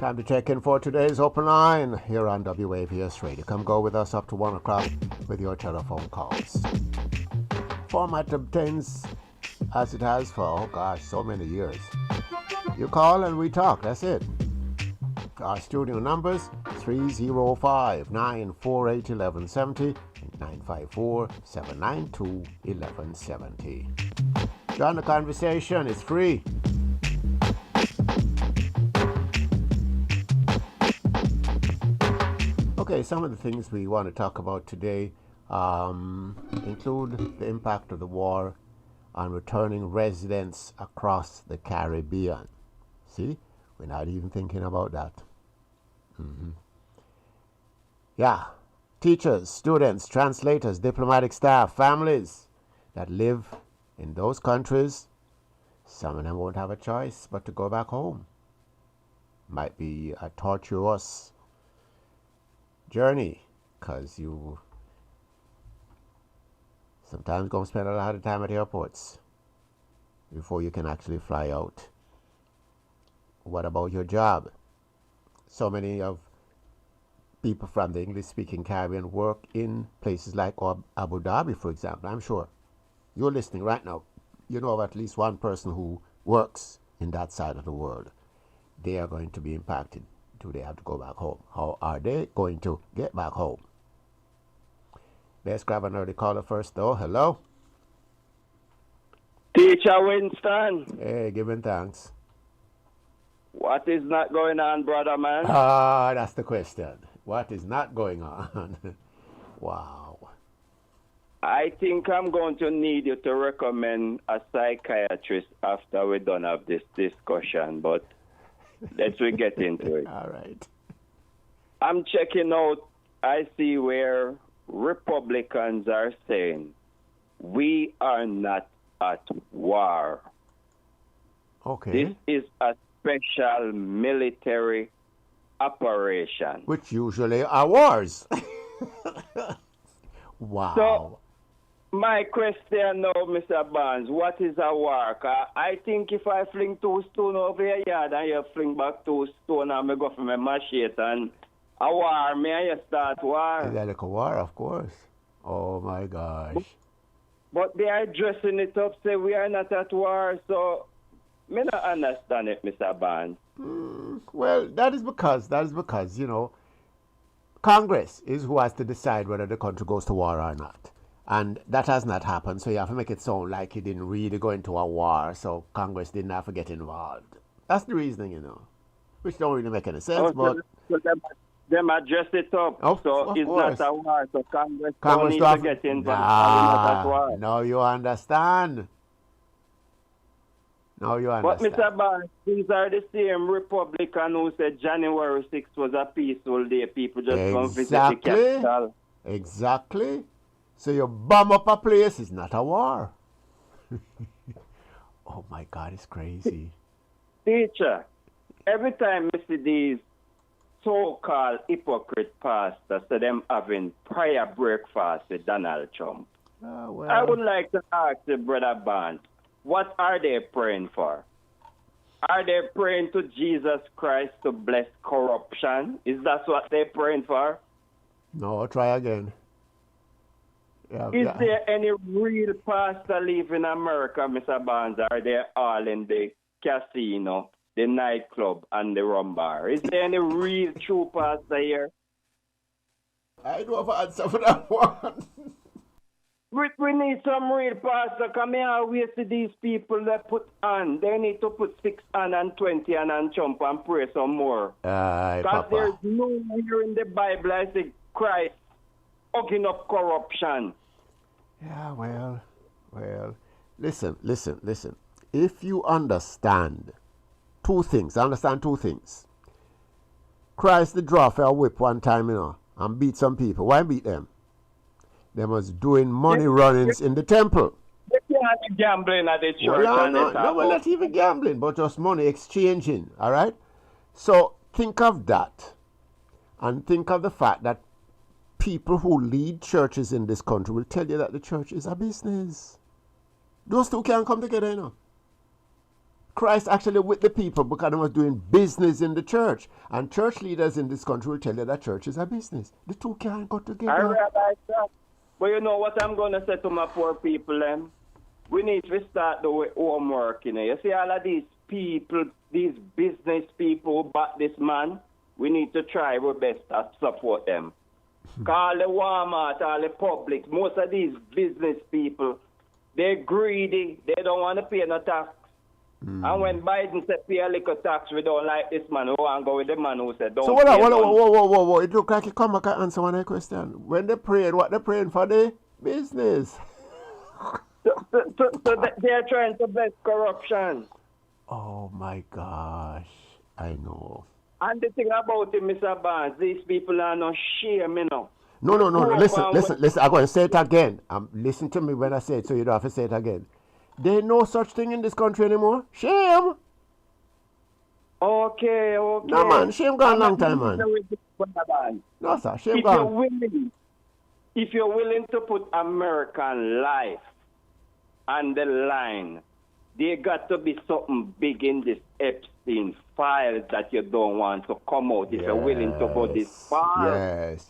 Time to check in for today's open line here on WAVS Radio. Come go with us up to 1 o'clock with your telephone calls. Format obtains as it has for, oh gosh, so many years. You call and we talk, that's it. Our studio numbers, 305-948-1170 and 954-792-1170. Join the conversation, it's free. Okay, some of the things we want to talk about today include the impact of the war on returning residents across the Caribbean. See, we're not even thinking about that. Yeah, teachers, students, translators, diplomatic staff, families that live in those countries, some of them won't have a choice but to go back home. Might be a tortuous journey, because you sometimes going to spend a lot of time at airports before you can actually fly out. What about your job? So many of people from the English-speaking Caribbean work in places like Abu Dhabi, for example. I'm sure you're listening right now. You know of at least one person who works in that side of the world. They are going to be impacted. Do they have to go back home? How are they going to get back home? Let's grab an early caller first, though. Hello? Teacher Winston. Hey, giving thanks. What is not going on, brother man? That's the question. What is not going on? Wow. I think I'm going to need you to recommend a psychiatrist after we're done of this discussion, but let's get into it. All right. I'm checking out, I see where Republicans are saying, we are not at war. Okay. This is a special military operation. Which usually are wars. Wow. So, my question now, Mr. Barnes, what is a war? I think if I fling 2 stones over your yard and you fling back 2 stones and I go for my machete and a war, may I start war? Is that like a war? Of course. Oh my gosh. But they are dressing it up, say we are not at war, so me not understand it, Mr. Barnes. Well, that is because, you know, Congress is who has to decide whether the country goes to war or not. And that has not happened, so you have to make it sound like he didn't really go into a war, so Congress didn't have to get involved. That's the reasoning, you know, which don't really make any sense, but... So them address it up, so it's course. not a war, so Congress don't need to get involved. Now you understand. Now you understand. But Mr. Barnes, these are the same Republican who said January 6th was a peaceful day. People just come visit the capital. Exactly. So you bomb up a place, it's not a war. Oh my God, it's crazy. Teacher, every time I see these so-called hypocrite pastors, so them having prayer breakfast with Donald Trump, I would like to ask the Brother Barnes, what are they praying for? Are they praying to Jesus Christ to bless corruption? Is that what they're praying for? No, try again. Is there any real pastor living in America, Mr. Barnes? Are they all in the casino, the nightclub, and the rum bar? Is there any real true pastor here? I don't have an answer for that one. We need some real pastor. Come here, always see these people that put on. They need to put 6 on and 20 and jump and pray some more. Because there's nowhere in the Bible I say Christ hugging up corruption. Yeah, well, listen. If you understand two things. Christ the draw for a whip one time, you know, and beat some people. Why beat them? They was doing money runnings in the temple. They can't gambling at the church. Well, no, not even gambling, but just money exchanging, all right? So think of that, and think of the fact that people who lead churches in this country will tell you that the church is a business. Those two can't come together, you know. Christ actually with the people because he was doing business in the church. And church leaders in this country will tell you that church is a business. The two can't go together. I realize that. But you know what I'm going to say to my poor people, them? We need to start the homework, you know. You see all of these people, these business people who back this man, we need to try our best to support them. Call the Walmart, all the Publix, most of these business people, they're greedy. They don't want to pay no tax. And when Biden said pay a little tax, we don't like this man. We want to go with the man who said don't so pay whoa. It look like you come back and answer one question. When they prayed, what they praying for the business? So they're trying to bless corruption. Oh my gosh. I know. And the thing about it, Mr. Barnes, these people are not shame, you know. No. Listen. I'm going to say it again. Listen to me when I say it so you don't have to say it again. There ain't no such thing in this country anymore. Shame. Okay. No, man. Shame gone long time, man. No, sir. Shame gone. If you're willing to put American life on the line, there got to be something big in this Epstein files that you don't want to come out if you're willing to go this far.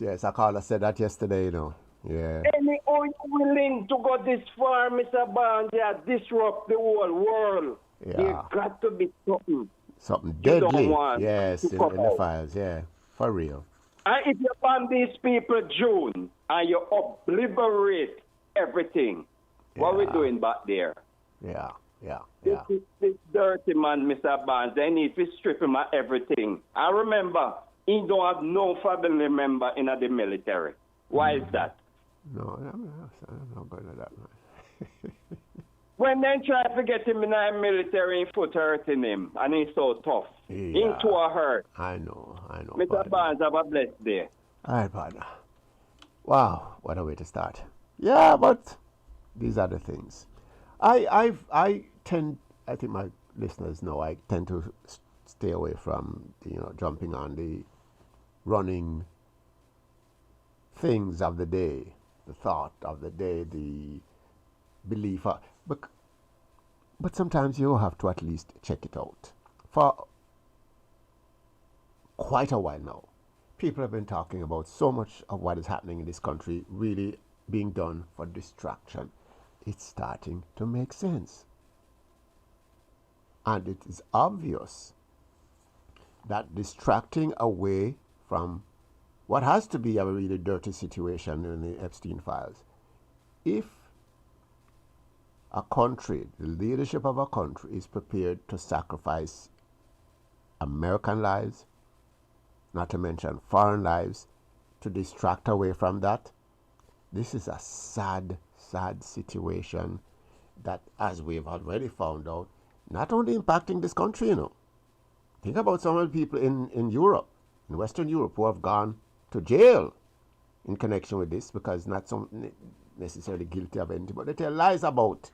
Yes. I said that yesterday, you know. Yeah. Are you willing to go this far, Mr. Barnes? Yeah, disrupt the whole world. Yeah. There got to be something. Something deadly. Yes, in the files. Yeah, for real. And if you ban these people June and you obliterate everything, what are we doing back there? Yeah. This dirty man, Mr. Barnes, they need to strip him of everything. I remember, he don't have no family member in the military. Why is that? No, I'm not going to that, man. When they try to get him in the military, he foot hurting him, and he's so tough. Yeah. Into a hurt. I know. Mr. Barnes, have a blessed day. All right, partner. Wow, what a way to start. Yeah, but these are the things. I think my listeners know I tend to stay away from, jumping on the running things of the day, the thought of the day, the belief. But sometimes you have to at least check it out. For quite a while now, people have been talking about so much of what is happening in this country really being done for distraction. It's starting to make sense. And it is obvious that distracting away from what has to be a really dirty situation in the Epstein files, if a country, the leadership of a country, is prepared to sacrifice American lives, not to mention foreign lives, to distract away from that, this is a sad situation that, as we've already found out, not only impacting this country, Think about some of the people in Europe, in Western Europe, who have gone to jail in connection with this because not some necessarily guilty of anything, but they tell lies about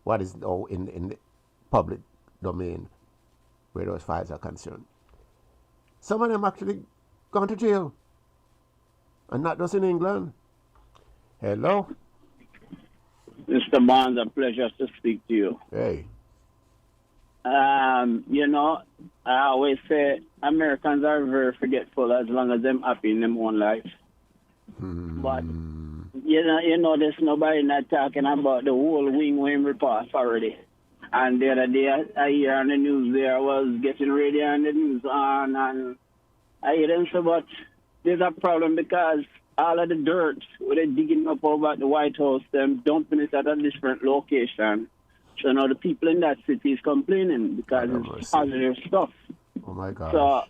what is now in the public domain where those files are concerned. Some of them actually gone to jail, and not just in England. Hello? Mr. Barnes, a pleasure to speak to you. Hey. I always say Americans are very forgetful as long as they're happy in their own life. But, there's nobody not talking about the whole wing report already. And the other day, I hear on the news there, I was getting ready on the news on, and I hear them say, but there's a problem because all of the dirt, where they're digging up over at the White House, them dumping it at a different location. So now the people in that city is complaining because it's positive stuff. Oh my God! So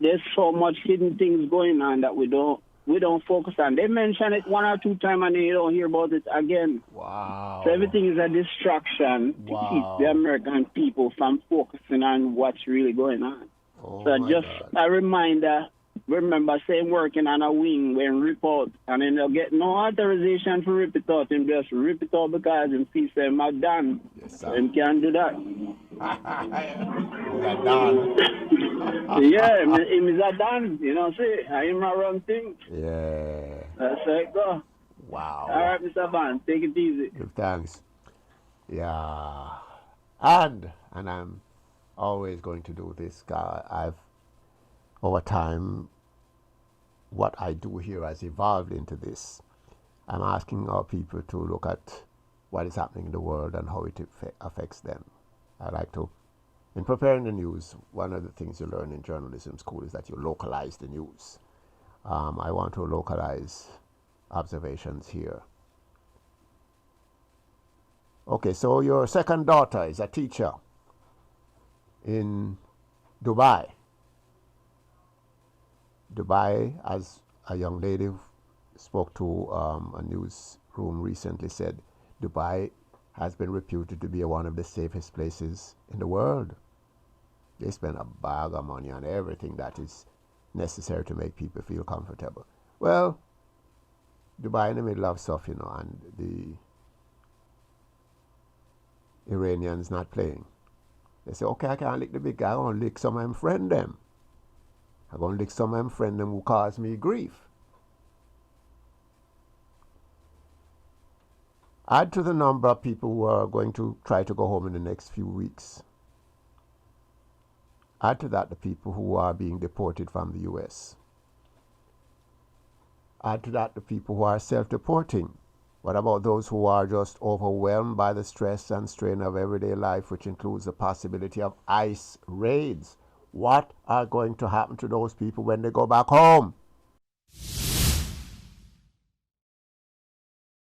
there's so much hidden things going on that we don't focus on. They mention it one or two times and you don't hear about it again. Wow! So everything is a distraction to keep the American people from focusing on what's really going on. Oh so just a reminder. Remember, saying working on a wing when rip out, and then they'll get no authorization to rip it out, and just rip it out because him see say I'm done. Yes, sir. Him can't do that. Done. Yeah, him is a done, see, I am a wrong thing. Yeah. That's how it go. Wow. All right, Mr. Van, take it easy. Thanks. Yeah. And I'm always going to do this. Over time, what I do here has evolved into this. I'm asking our people to look at what is happening in the world and how it affects them. I like to, in preparing the news, one of the things you learn in journalism school is that you localize the news. I want to localize observations here. Okay, so your second daughter is a teacher in Dubai. Dubai, as a young lady spoke to a newsroom recently, said Dubai has been reputed to be one of the safest places in the world. They spend a bag of money on everything that is necessary to make people feel comfortable. Well, Dubai in the middle of stuff, and the Iranians not playing. They say, okay, I can't lick the big guy, I'm going to lick some of them friend them. I'm going to lick some of them friend them who cause me grief. Add to the number of people who are going to try to go home in the next few weeks. Add to that the people who are being deported from the US. Add to that the people who are self-deporting. What about those who are just overwhelmed by the stress and strain of everyday life, which includes the possibility of ICE raids? What are going to happen to those people when they go back home?